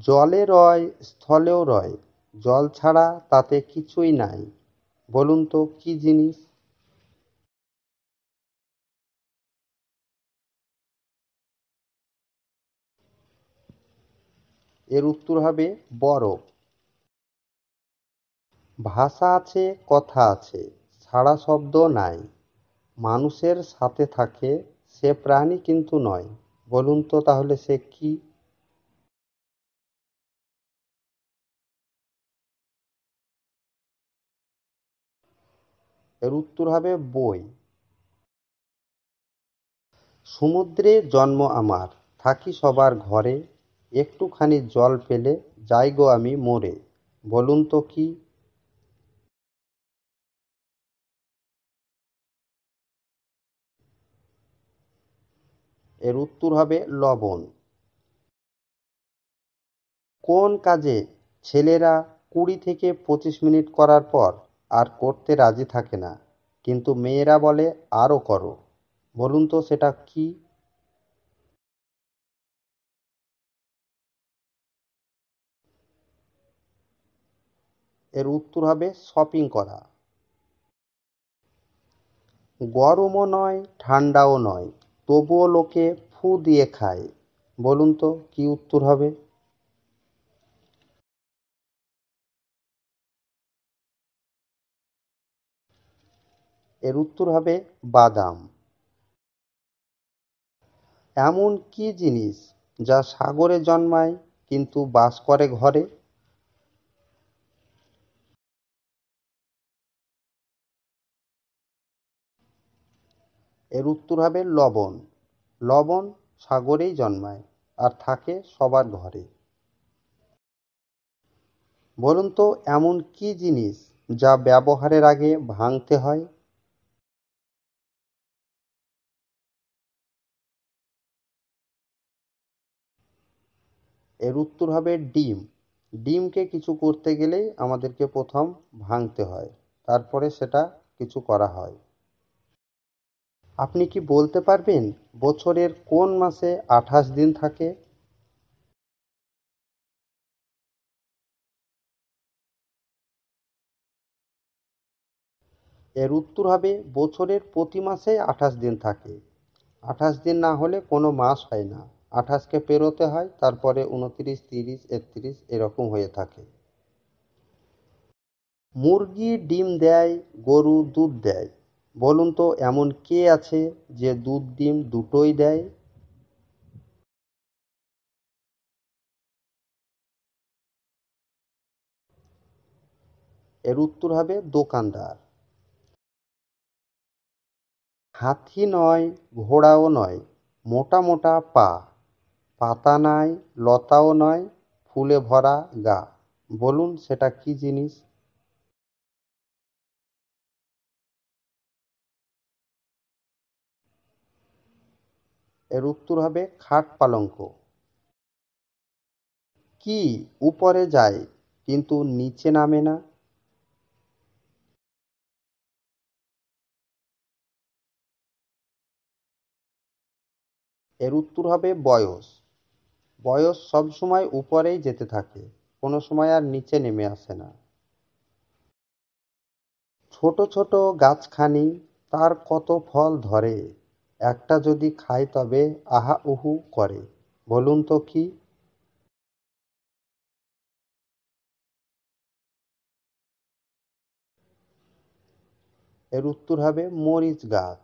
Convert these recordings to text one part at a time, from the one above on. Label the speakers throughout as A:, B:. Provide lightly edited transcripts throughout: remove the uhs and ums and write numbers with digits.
A: জলে রয় স্থলেও রয়, জল ছাড়া তাতে কিছুই নাই। বলুন তো কি জিনিস? এর উত্তর হবে বরফ। ভাষা আছে, কথা আছে, ছাড়া শব্দ নাই, মানুষের সাথে থাকে, সে প্রাণী কিন্তু নয়। বলুন তো তাহলে সে কি? এর উত্তর হবে বই। সমুদ্রে জন্ম আমার, থাকি সবার ঘরে, একটুখানি জল পেলে যাই গো আমি মরে। বলুন তো কি? এর উত্তর হবে লবণ। কোন কাজে ছেলেরা 20 থেকে 25 মিনিট করার পর আর করতে রাজি থাকে না, কিন্তু মেয়েরা বলে আরো করো? বলুন তো সেটা কি? এর উত্তর হবে শপিং করা। গরমও নয় ঠান্ডাও নয়, তবুও লোকে ফু দিয়ে খায়। বলুন তো কি উত্তর হবে? এর উত্তর হবে বাদাম। এমন কি জিনিস যা সাগরে জন্মায় কিন্তু বাস করে ঘরে? এর উত্তর হবে লবণ। লবণ সাগরেই জন্মায় আর থাকে সবার ঘরে। বলুন তো এমন কি জিনিস যা ব্যবহারের আগে ভাঙতে হয়? এর উত্তর হবে ডিম। ডিমকে কিছু করতে গেলেই আমাদেরকে প্রথম ভাঙতে হয়, তারপরে সেটা কিছু করা হয়। আপনি কি বলতে পারবেন বছরের কোন মাসে 28 দিন থাকে? এর উত্তর হবে বছরের প্রতি মাসে 28 দিন থাকে। 28 দিন না হলে কোনো মাস হয় না। 28কে পেরোতে হয়, তারপরে 29, 30, 31 এরকম হয়ে থাকে। মুরগি ডিম দেয়, গরু দুধ দেয়। বলুন তো এমন কে আছে যে দুধ ডিম দুটোই দেয়? এর উত্তর হবে দোকানদার। হাতি নয়, ঘোড়াও নয়, মোটা মোটা পা, পাতা নাই, লতাও নয়, ফুলে ভরা গা। বলুন সেটা কি জিনিস? এর উত্তর হবে খাট পালঙ্ক। কি উপরে যায় কিন্তু নিচে নামে না? এর উত্তর হবে বয়স। বয়স সবসময় উপরেই যেতে থাকে, কোনো সময় আর নিচে নেমে আসে না। ছোট ছোট গাছখানি, তার কত ফল ধরে, একটা যদি খাই তবে আহা উহু করে। বলুন তো কি? এর উত্তর হবে মরিচ গাছ।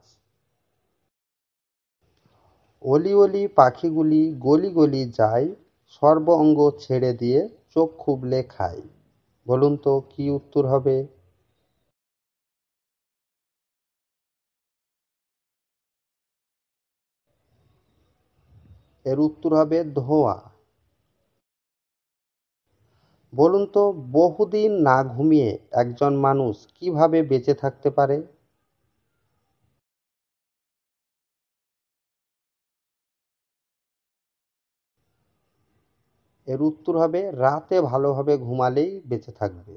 A: অলি অলি পাখিগুলি গলি গলি যায়, সর্ব অঙ্গ ছেড়ে দিয়ে চোখ খুবলে খায়। বলুন তো কি উত্তর হবে? এর উত্তর হবে ধোঁয়া। বলুন তো বহুদিন না ঘুমিয়ে একজন মানুষ কিভাবে বেঁচে থাকতে পারে? এর উত্তর হবে রাতে ভালোভাবে ঘুমালেই বেঁচে থাকবে।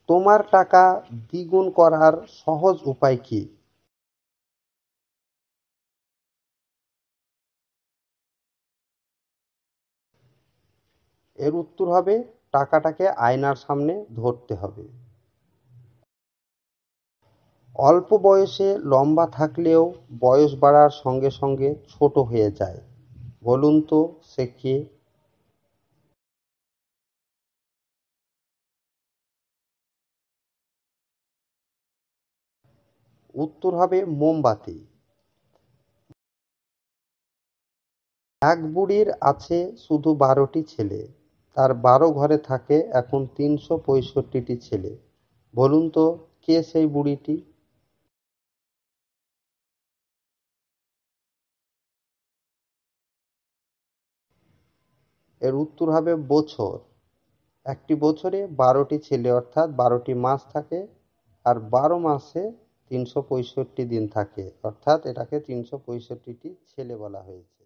A: তোমার টাকা দ্বিগুণ করার সহজ উপায় কি? এর উত্তর হবে টাকাটাকে আয়নার সামনে ধরতে হবে। অল্প বয়সে লম্বা থাকলেও বয়স বাড়ার সঙ্গে সঙ্গে ছোট হয়ে যায়। বলুন তো সে কে? উত্তর হবে মোমবাতি। এক বুড়ির আছে শুধু 12টি ছেলে, তার 12 ঘরে থাকে এখন 365টি ছেলে। বলুন তো কে সেই বুড়িটি? এর উত্তর হবে বছর। একটি বছরে 12টি ছেলে অর্থাৎ 12টি মাস থাকে, আর 12 মাসে 365 দিন থাকে, অর্থাৎ এটাকে 365টি ছেলে বলা হয়েছে।